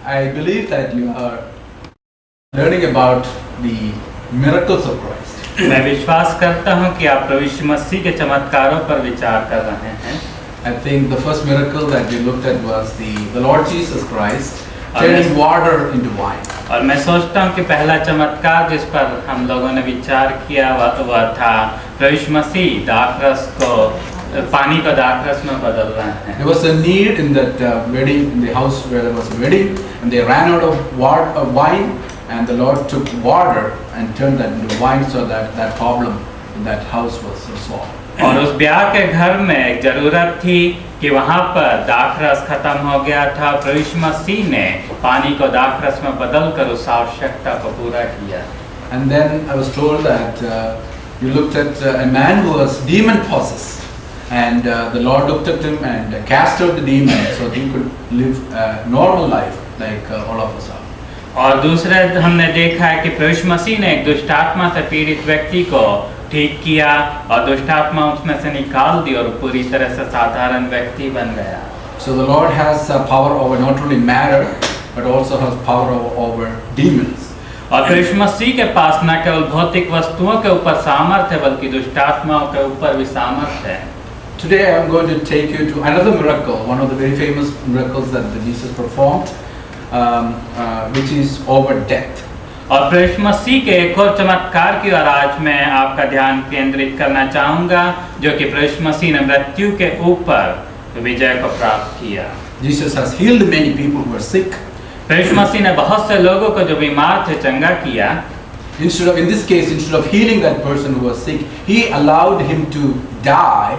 I believe that you are learning about the miracles of Christ. मैं विश्वास करता हूं कि आप प्रभु यीशु मसीह के चमत्कारों पर विचार कर रहे हैं। I think the first miracle that we looked at was the Lord Jesus Christ turning water into wine. और मैं सोचता हूं कि पहला चमत्कार जिस पर हम लोगों ने विचार किया वह था प्रभु यीशु मसीह दाखरस को पानी को दाखरस में बदल रहे हैं। There was a need in that wedding, in the house where there was a wedding, and they ran out of wine, and the Lord took water and turned that into wine, so that that problem in that house was solved. और उस ब्याह के घर में एक जरूरत थी कि वहाँ पर दाखरस खत्म हो गया था। प्रभु यीशु मसीह ने पानी को दाखरस में बदलकर उस आवश्यकता को पूरा किया। And then I was told that you looked at a man who was demon possessed. And the Lord looked at him and cast out the demon so he could live a normal life like all of us are. और दूसरे हमने देखा है कि प्रभु यीशु मसीह ने एक दुष्ट आत्मा से पीड़ित व्यक्ति को ठीक किया और दुष्ट आत्मा उसमें से निकाल दी और पूरी तरह से साधारण व्यक्ति बन गया। So the Lord has power over not only matter but also has power over demons. और प्रभु यीशु मसीह के पास न केवल भौतिक वस्तुओं के ऊपर सामर्थ्य है बल्कि दुष्ट आत्माओं के ऊपर भी सामर्थ्य है। Today I am going to take you to another miracle, one of the very famous miracles that Jesus performed, which is over death. और प्रभु यीशु मसीह के एक और चमत्कार की ओर आज मैं आपका ध्यान केंद्रित करना चाहूँगा, जो कि प्रभु यीशु मसीह ने मृत्यु के ऊपर विजय को प्राप्त किया। Jesus has healed many people who are sick. प्रभु यीशु मसीह ने बहुत से लोगों को जो बीमार थे चंगा किया। In this case, instead of healing that person who was sick, he allowed him to die.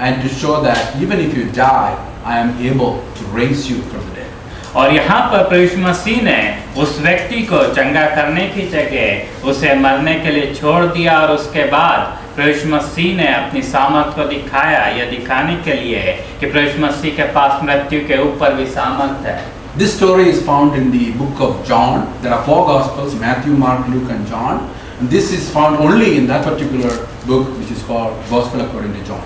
And to show that even if you die, I am able to raise you from the dead. और यहाँ पर प्रभु यीशु मसीह ने उस व्यक्ति को चंगा करने की जगह उसे मरने के लिए छोड़ दिया और उसके बाद प्रभु यीशु मसीह ने अपनी सामर्थ को दिखाया या दिखाने के लिए कि प्रभु यीशु मसीह के पास मृत्यु के ऊपर भी सामर्थ है। This story is found in the book of John. There are 4 Gospels: Matthew, Mark, Luke, and John. And this is found only in that particular book, which is called Gospel according to John.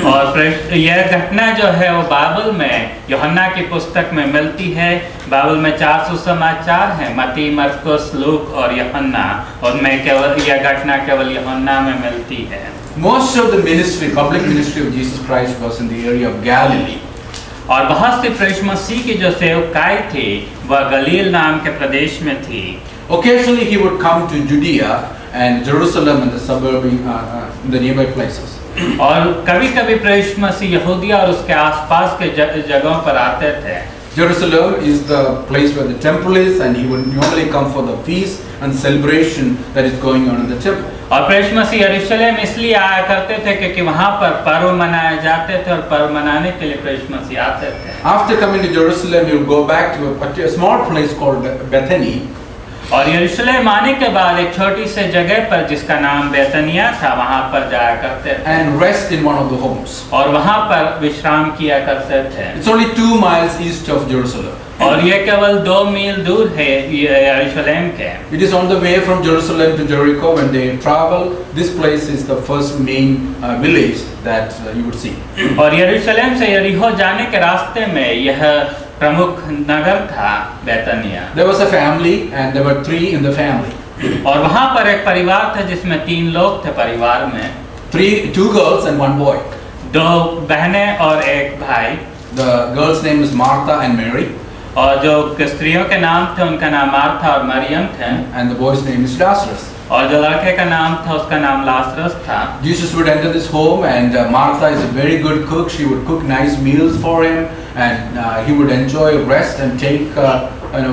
और यह घटना जो है वो Bible में यूहन्ना की पुस्तक में मिलती है। बाइबल में 4 सुसमाचार हैं, मत्ती, मरकुस, लूक और यूहन्ना, और मैं केवल यह घटना केवल यूहन्ना में मिलती है। Most of the ministry, public ministry of Jesus Christ was in the area of Galilee. और बहुत सी प्रभु यीशु मसीह की जो सेवकाई थी वह गलील नाम के प्रदेश में थी। Occasionally he would come to Judea and Jerusalem and the suburban, the nearby places. और कभी-कभी प्रभु यीशु मसीह यहूदिया और उसके आसपास के जगहों पर आते थे। Jerusalem is the place where the temple is, and he would normally come for the feast and celebration that is going on in the temple. और प्रभु यीशु मसीह यरूशलेम इसलिए आया करते थे क्योंकि वहाँ पर पर्व मनाए जाते थे और पर्व मनाने के लिए प्रभु यीशु मसीह आते थे। After coming to Jerusalem, he would go back to a small place called Bethany. और यरूशलेम आने के बाद एक छोटी सी जगह पर जिसका नाम बेतनिया था वहाँ पर जाया करते थे। And rest in one of the homes. और वहाँ पर विश्राम किया करते थे। It's only 2 miles east of Jerusalem. और ये केवल 2 मील दूर है यरूशलेम के। It is on the way from Jerusalem to Jericho. When they travel, this place is the first main village that you would see. और यरूशलेम से यरीहो जाने के रास्ते में यह प्रमुख नगर था बेतनिया। There was a family, and there were 3 in the family. और वहाँ पर एक परिवार था जिसमें 3 लोग थे परिवार में। 2 girls and 1 boy. 2 बहनें और 1 भाई। The girl's name is Martha and Mary. और जो स्त्रियों के नाम थे उनका नाम मार्था और मरियम थे। And the boy's name is Lazarus. और जो लड़के का नाम था उसका नाम लाजरस था। Jesus would enter this home, and Martha is a very good cook. She would cook nice meals for him, and he would enjoy rest and take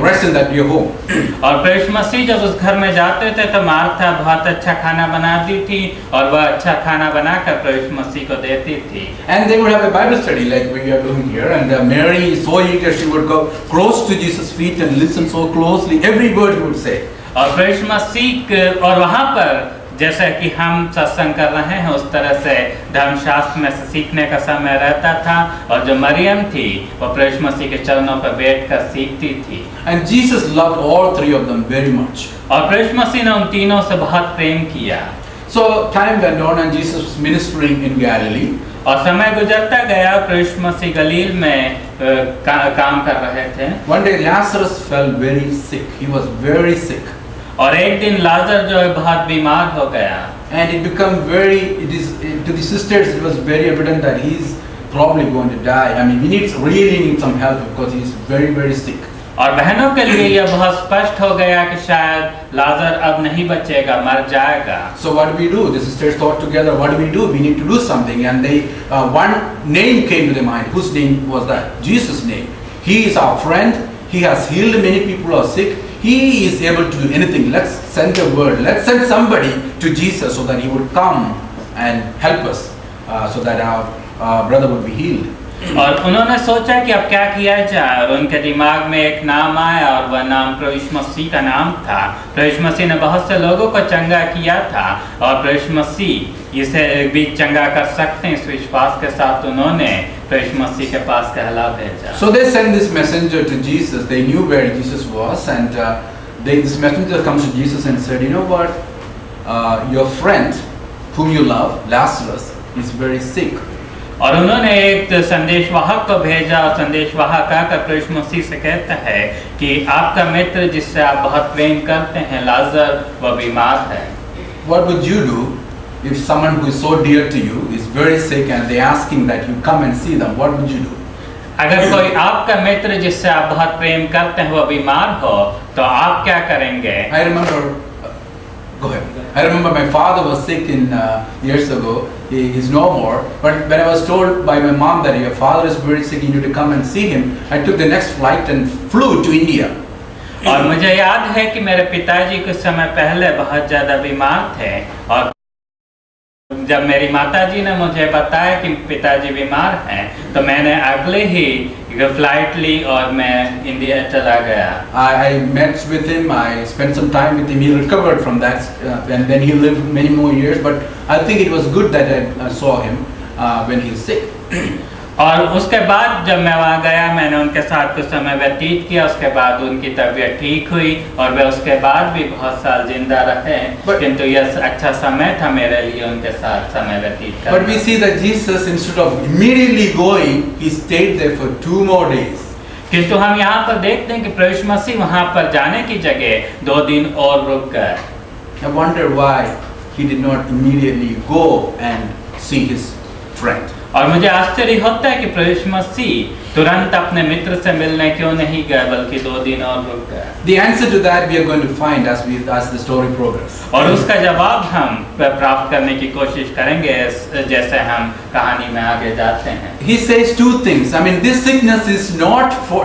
rest in that new home. और प्रभु यीशु मसीह जब उस घर में जाते थे तो Martha बहुत अच्छा खाना बनाती थी और वह अच्छा खाना बनाकर प्रभु यीशु मसीह को देती थी। And they would have a Bible study like we are doing here. And Mary is so eager, she would go close to Jesus' feet and listen so closely every word he would say. और प्रभु यीशु मसीह और वहाँ पर जैसा कि हम सत्संग कर रहे हैं उस तरह से धर्मशास्त्र में से सीखने का समय रहता था। और जो मरियम थी वो प्रभु यीशु मसीह के चरणों पर बैठकर सीखती थी। And Jesus loved all 3 of them very much. और प्रभु यीशु मसीह ने उन तीनों से बहुत प्रेम किया। So time went on, and Jesus was ministering in Galilee. और समय गुजरता गया, प्रभु यीशु मसीह गलील में काम कर रहे थे। One day Lazarus fell very sick. He was very sick. और एक दिन लाजर जो है बहुत बीमार हो गया। And to the sisters it was very evident that he is probably going to die. I mean, really need some help because he is very, very sick. और बहनों के लिए यह बहुत स्पष्ट हो गया कि शायद लाजर अब नहीं बचेगा, मर जाएगा। So what do we do? The sisters thought together, what do? We need to do something. And one name came to their mind. Whose name was that? Jesus' name. He is our friend. He has healed many people who are sick. He is able to do anything. Let's send a word. Let's send somebody to Jesus so that he would come and help us, so that our brother would be healed. और उन्होंने सोचा कि अब क्या किया जाए, और उनके दिमाग में एक नाम आया और वह नाम प्रभु यीशु मसीह का नाम था। प्रभु यीशु मसीह ने बहुत से लोगों को चंगा किया था और प्रभु यीशु मसीह इसे भी चंगा कर सकते हैं। इस विश्वास के साथ उन्होंने प्रभु यीशु मसीह के पास कहला भेजा। So they sent this messenger to Jesus. They knew where Jesus was, and this messenger comes to Jesus and said, "You know what? Your friend, whom you love, Lazarus, is very sick." और उन्होंने एक संदेशवाहक को भेजा और संदेशवाहक आकर प्रभु यीशु मसीह से कहता है कि आपका मित्र जिससे आप बहुत प्रेम करते हैं लाजर वह बीमार है। What would you do if someone who is so dear to you is very sick and they asking that you come and see them? What would you do? अगर कोई आपका मित्र जिससे आप बहुत प्रेम करते हैं वह बीमार हो तो आप क्या करेंगे? I remember. Go ahead. I remember my father was sick years ago. He is no more. But when I was told by my mom that your father is very sick, you need to come and see him, I took the next flight and flew to India. और मुझे याद है कि मेरे पिताजी कुछ समय पहले बहुत ज़्यादा बीमार थे, और जब मेरी माताजी ने मुझे बताया कि पिताजी बीमार हैं तो मैंने अगले ही फ्लाइट ली और मैं इंडिया चला गया। I met with him. I spent some time with him. He recovered from that, and then he lived many more years. But I think it was good that I saw him when he was sick. और उसके बाद जब मैं वहाँ गया मैंने उनके साथ कुछ समय व्यतीत किया। उसके बाद उनकी तबीयत ठीक हुई और वे उसके बाद भी बहुत साल जिंदा रहे। किंतु यह अच्छा समय था मेरे लिए उनके साथ समय व्यतीत करना। But we see that Jesus, instead of immediately going, he stayed there for 2 more days. किंतु हम यहाँ पर देखते हैं कि प्रभु यीशु मसीह वहाँ पर जाने की जगह 2 दिन और रुक गए। I wonder why he did not immediately go and see his friend. और मुझे आश्चर्य होता है कि प्रभु यीशु मसीह तुरंत अपने मित्र से मिलने क्यों नहीं गए बल्कि 2 दिन और रुक गए। The answer to that we are going to find as the story progresses. और उसका जवाब हम प्राप्त करने की कोशिश करेंगे जैसे हम कहानी में आगे जाते हैं। He says 2 things. I mean, this sickness is not for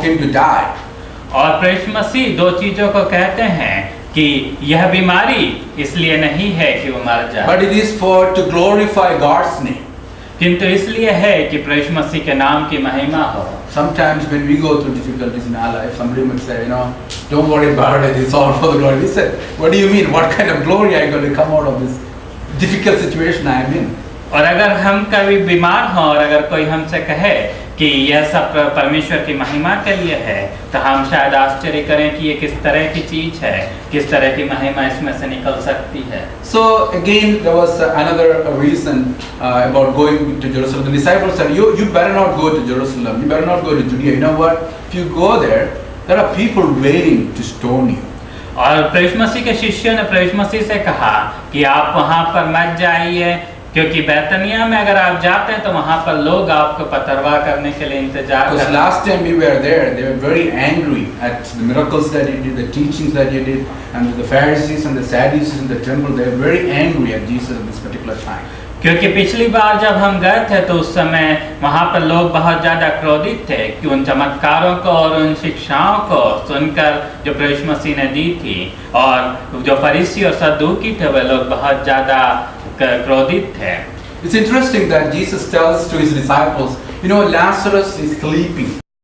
him to die. और प्रभु यीशु मसीह 2 चीजों को कहते हैं कि यह बीमारी इसलिए नहीं है कि वो मर जाए, But it is to glorify God's name. किंतु इसलिए है कि प्रभु यीशु मसीह के नाम की महिमा हो। Sometimes when we go through difficulties in our life, somebody might say, don't worry about it, it's all for the glory. We said, what do you mean? What kind of glory are you going to come out of this difficult situation I am in? और अगर हम कभी बीमार हों और अगर कोई हमसे कहे कि यह सब परमेश्वर की महिमा के लिए है तो हम शायद आश्चर्य करें कि ये किस तरह की चीज है, किस तरह की महिमा इसमें से निकल सकती है। So again there was another reason about going to Jerusalem. The disciples said, you better not go to Jerusalem, you better not go to Judea. You know what? If you go there are people waiting to stone you. और प्रभु यीशु मसीह के शिष्यों ने प्रभु यीशु मसीह से कहा कि आप वहाँ पर मत जाइए क्योंकि बैतनिया में अगर आप जाते हैं तो वहाँ पर लोग आपको पथरवाह करने के लिए इंतजार कर रहे हैं। Because last time we were there, they were very angry at the miracles that you did, the teachings that you did, and the Pharisees and the Sadducees in the temple, they were very angry at Jesus at this particular time. क्योंकि पिछली बार जब हम गए थे तो उस समय वहाँ पर लोग बहुत ज़्यादा क्रोधित थे कि उन चमत्कारों को और उन शिक्षाओं को सुनकर जो प्रभु यीशु मसीह ने दी थी, और जो फरीसी और सद्दूकी थे वे लोग बहुत ज़्यादा क्रोधित थे। It's interesting that Jesus tells to his disciples, Lazarus is sleeping.